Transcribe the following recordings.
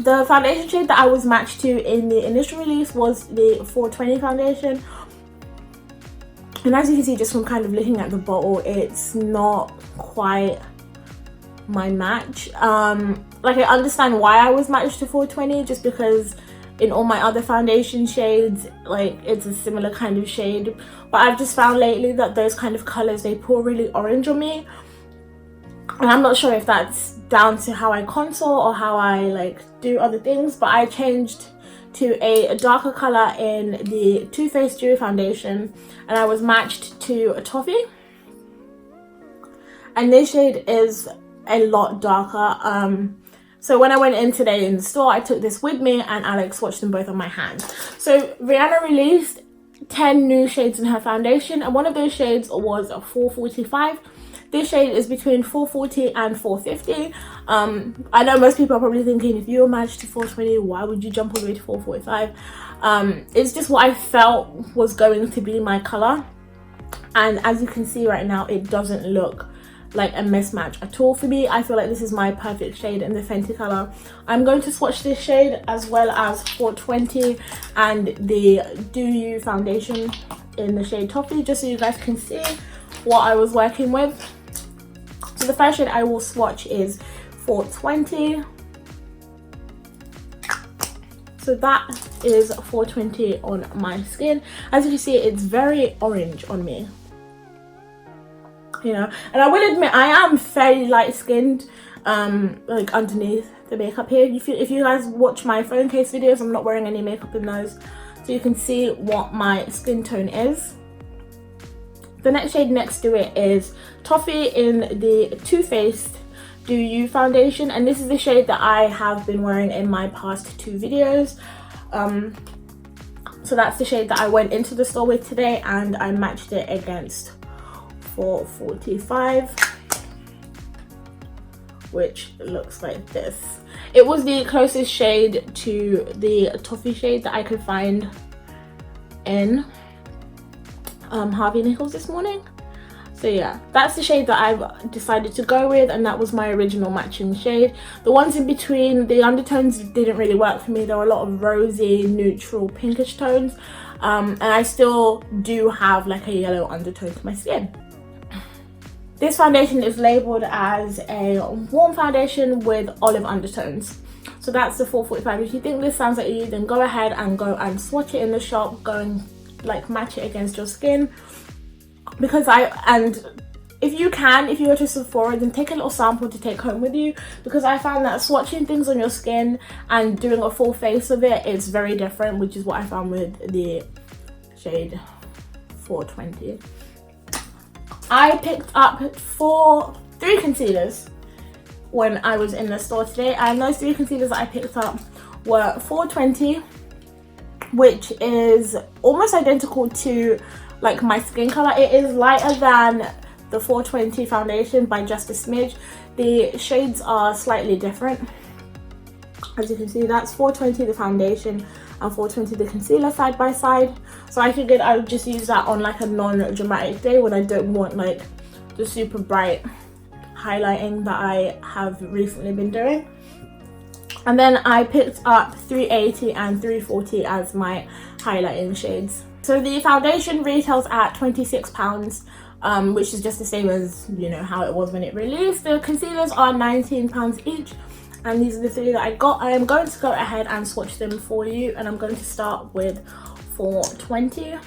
The foundation shade that I was matched to in the initial release was the 420 foundation. And as you can see just from kind of looking at the bottle, it's not quite my match. Like, I understand why I was matched to 420, just because in all my other foundation shades, like, it's a similar kind of shade. But I've just found lately that those kind of colors, they pour really orange on me. And I'm not sure if that's down to how I contour or how I like do other things, but I changed to a darker color in the Too Faced Dewy foundation, and I was matched to a toffee, and this shade is a lot darker. So when I went in today in the store, I took this with me and Alex swatched them both on my hand. So Rihanna released 10 new shades in her foundation, and one of those shades was a 445. This shade is between 440 and 450. I know most people are probably thinking, if you were matched to 420, why would you jump all the way to 445? It's just what I felt was going to be my color. And as you can see right now, it doesn't look like a mismatch at all for me. I feel like this is my perfect shade in the Fenty color. I'm going to swatch this shade as well as 420 and the Do You foundation in the shade Toffee, just so you guys can see what I was working with. So the first shade I will swatch is 420. So that is 420 on my skin. As you can see, it's very orange on me, you know. And I will admit, I am fairly light skinned, like underneath the makeup here. If you guys watch my phone case videos, I'm not wearing any makeup in those, so you can see what my skin tone is. The next shade next to it is Toffee in the Too Faced Do You foundation, and this is the shade that I have been wearing in my past 2 videos. So that's the shade that I went into the store with today, and I matched it against 445, which looks like this. It was the closest shade to the Toffee shade that I could find in Harvey Nichols this morning. So yeah, that's the shade that I've decided to go with, and that was my original matching shade. The ones in between, the undertones didn't really work for me. There were a lot of rosy, neutral, pinkish tones, and I still do have like a yellow undertone to my skin. This foundation is labeled as a warm foundation with olive undertones. So that's the 445. If you think this sounds like you, then go ahead and go and swatch it in the shop. Go and like match it against your skin, because if you go to Sephora, then take a little sample to take home with you, because I found that swatching things on your skin and doing a full face of it is very different, which is what I found with the shade 420. I picked up 3 concealers when I was in the store today, and those 3 concealers that I picked up were 420, which is almost identical to like my skin color. It is lighter than the 420 foundation by just a smidge. The shades are slightly different. As you can see, that's 420 the foundation and 420 the concealer side by side. So I figured I would just use that on like a non-dramatic day when I don't want like the super bright highlighting that I have recently been doing. And then I picked up 380 and 340 as my highlighting shades. So the foundation retails at £26, which is just the same as, you know, how it was when it released. The concealers are £19 each, and these are the 3 that I got. I am going to go ahead and swatch them for you, and I'm going to start with 420.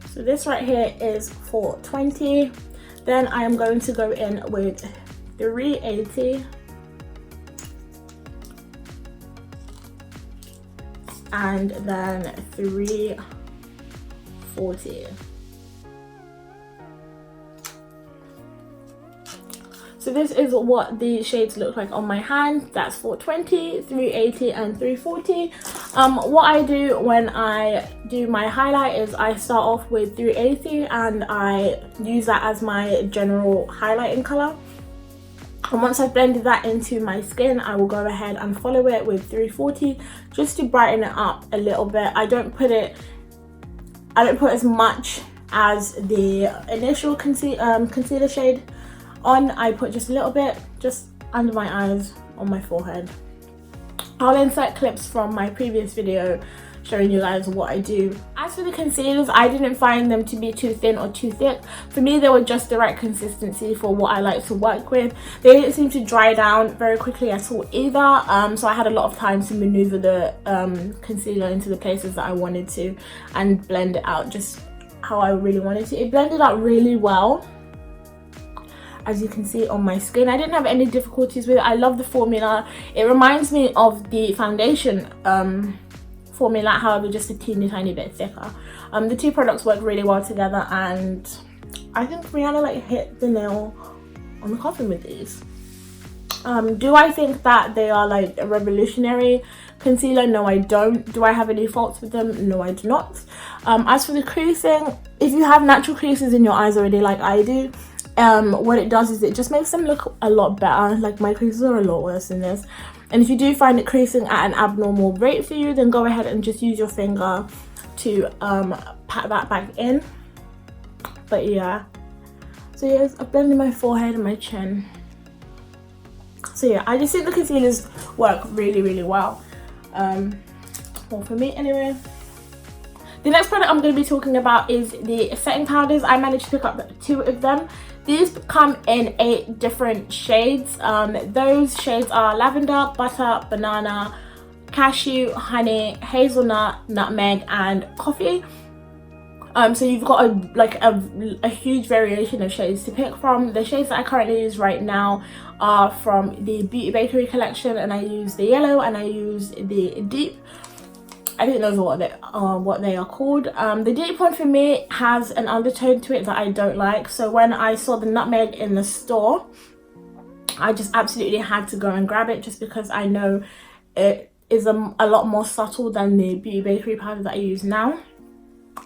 So this right here is 420. Then I am going to go in with 380. And then 340. So this is what the shades look like on my hand. That's 420, 380 and 340. What I do when I do my highlight is I start off with 380 and I use that as my general highlighting color. And once I've blended that into my skin, I will go ahead and follow it with 340 just to brighten it up a little bit. I don't put as much as the initial concealer shade on. I put just a little bit just under my eyes, on my forehead. I'll insert clips from my previous video showing you guys what I do. As for the concealers, I didn't find them to be too thin or too thick. For me, they were just the right consistency for what I like to work with. They didn't seem to dry down very quickly at all either, so I had a lot of time to maneuver the concealer into the places that I wanted to and blend it out just how I really wanted to. It blended out really well, as you can see on my skin. I didn't have any difficulties with it. I love the formula. It reminds me of the foundation formula, however just a teeny tiny bit thicker. The two products work really well together, and I think Rihanna like hit the nail on the coffin with these. Do I think that they are like a revolutionary concealer? No, I don't. Do I have any faults with them? No, I do not. As for the creasing, if you have natural creases in your eyes already like I do, what it does is it just makes them look a lot better. Like my creases are a lot worse than this. And if you do find it creasing at an abnormal rate for you, then go ahead and just use your finger to pat that back in. But yeah, so yes, I've blended my forehead and my chin. So yeah, I just think the concealers work really, really well. Well, for me anyway. The next product I'm going to be talking about is the setting powders. I managed to pick up 2 of them. These come in 8 different shades. Those shades are lavender, butter, banana, cashew, honey, hazelnut, nutmeg, and coffee. So you've got a huge variation of shades to pick from. The shades that I currently use right now are from the Beauty Bakery collection, and I use the yellow and I use the deep. I think those are what they are called. The deep one for me has an undertone to it that I don't like. So when I saw the nutmeg in the store, I just absolutely had to go and grab it, just because I know it is a lot more subtle than the Beauty Bakery powder that I use now.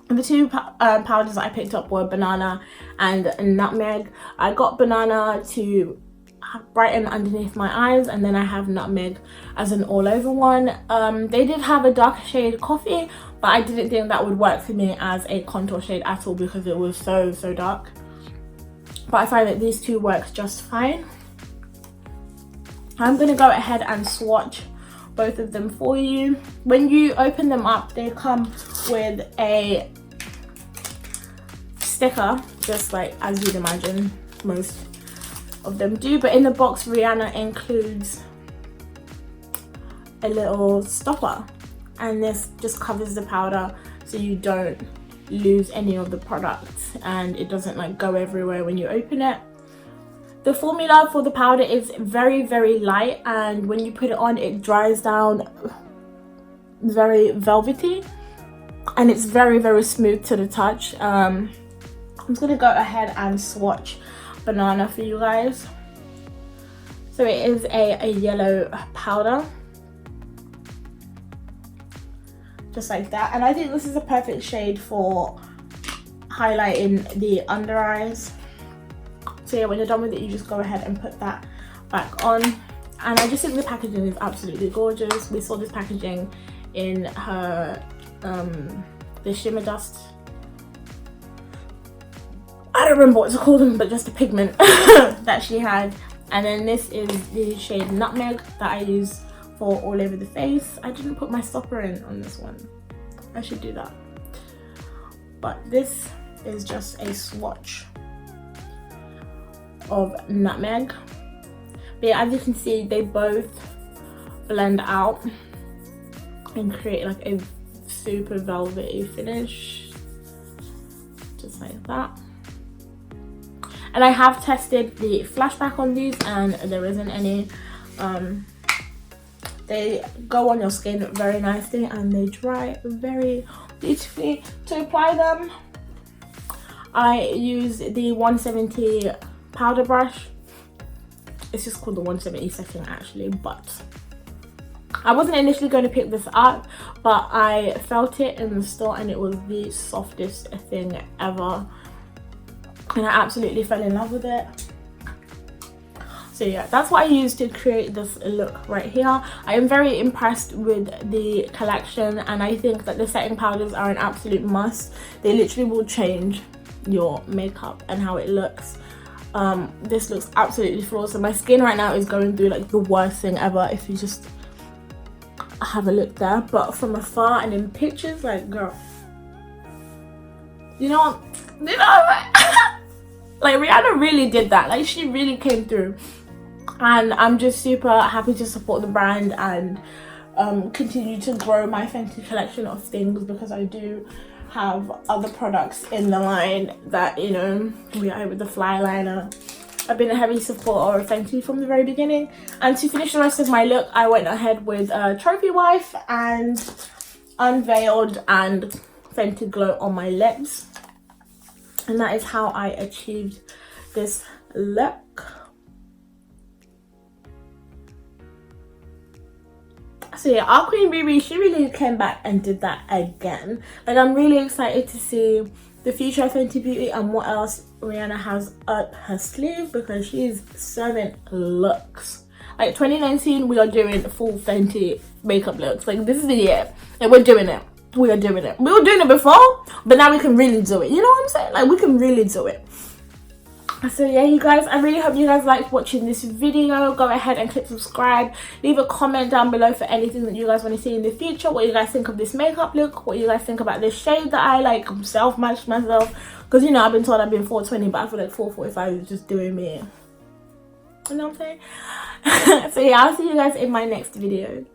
And the 2 powders that I picked up were banana and nutmeg. I got banana to brighten underneath my eyes, and then I have nutmeg as an all over one. They did have a darker shade coffee, but I didn't think that would work for me as a contour shade at all because it was so dark. But I find that these 2 work just fine. I'm going to go ahead and swatch both of them for you. When you open them up, they come with a sticker, just like as you'd imagine most of them do, but in the box Rihanna includes a little stopper, and this just covers the powder so you don't lose any of the product and it doesn't like go everywhere when you open it. The formula for the powder is very light, and when you put it on it dries down very velvety, and it's very smooth to the touch. I'm just gonna go ahead and swatch banana for you guys. So it is a yellow powder, just like that, and I think this is a perfect shade for highlighting the under eyes. So yeah, when you're done with it, you just go ahead and put that back on. And I just think the packaging is absolutely gorgeous. We saw this packaging in her the shimmer dust, I don't remember what to call them, but just a pigment that she had. And then this is the shade Nutmeg that I use for all over the face. I didn't put my stopper in on this one. I should do that. But this is just a swatch of Nutmeg. But yeah, as you can see, they both blend out and create like a super velvety finish, just like that. And I have tested the flashback on these and there isn't any. They go on your skin very nicely and they dry very beautifully. To apply them, I use the 170 powder brush. It's just called the 170 setting actually, but I wasn't initially going to pick this up, but I felt it in the store and it was the softest thing ever. And I absolutely fell in love with it. So yeah, that's what I used to create this look right here. I am very impressed with the collection and I think that the setting powders are an absolute must. They literally will change your makeup and how it looks. This looks absolutely flawless. So my skin right now is going through like the worst thing ever, if you just have a look there. But from afar and in pictures, like, girl, you know like Rihanna really did that. Like, she really came through, and I'm just super happy to support the brand and continue to grow my Fenty collection of things, because I do have other products in the line that, you know, we are with the fly liner. I've been a heavy supporter of Fenty from the very beginning. And to finish the rest of my look, I went ahead with Trophy Wife and Unveiled and Fenty Glow on my lips. And that is how I achieved this look. So yeah, our Queen Riri, she really came back and did that again. Like, I'm really excited to see the future of Fenty Beauty and what else Rihanna has up her sleeve, because she's serving looks. Like, 2019, we are doing full Fenty makeup looks. Like, this is the year. Like, we're doing it. We are doing it. We were doing it before, but now we can really do it. You know what I'm saying? Like, we can really do it. So yeah, you guys, I really hope you guys liked watching this video. Go ahead and click subscribe. Leave a comment down below for anything that you guys want to see in the future. What you guys think of this makeup look. What you guys think about this shade that I like self-matched myself. Because, you know, I've been told I've been 420, but I feel like 445 is just doing me. You know what I'm saying? So yeah, I'll see you guys in my next video.